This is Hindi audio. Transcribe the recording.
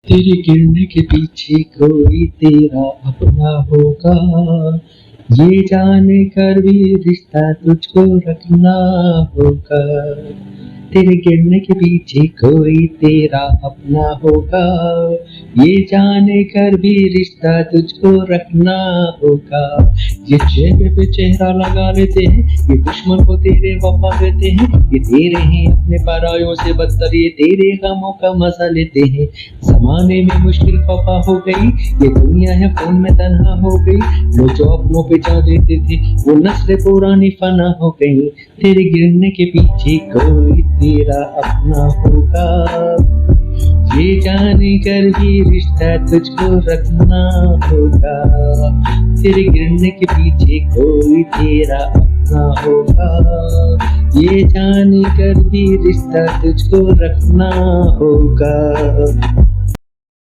तेरे गिरने के पीछे कोई तेरा अपना होगा, ये जाने कर भी रिश्ता तुझको रखना होगा। तेरे गिरने के पीछे कोई तेरा अपना होगा, ये जाने कर भी रिश्ता तुझको रखना होगा। ये चेहरे पे चेहरा लगा लेते हैं, ये दुश्मन को तेरे वफा कहते हैं, ये तेरे हैं अपने परायों से बदतर, ये तेरे गमों का मजा लेते हैं। जमाने में मुश्किल खफा हो गई, ये दुनिया है फोन में तन्हा हो गई। वो जो अपनों पे जा देते थे, वो नस्लें पुरानी फना हो गई। तेरे गिरने के पीछे कोई तेरा अपना होगा, ये जाने कर भी रिश्ता तुझको रखना होगा। तेरे गिरने के पीछे कोई तेरा अपना होगा, ये जाने कर भी रिश्ता तुझको रखना होगा।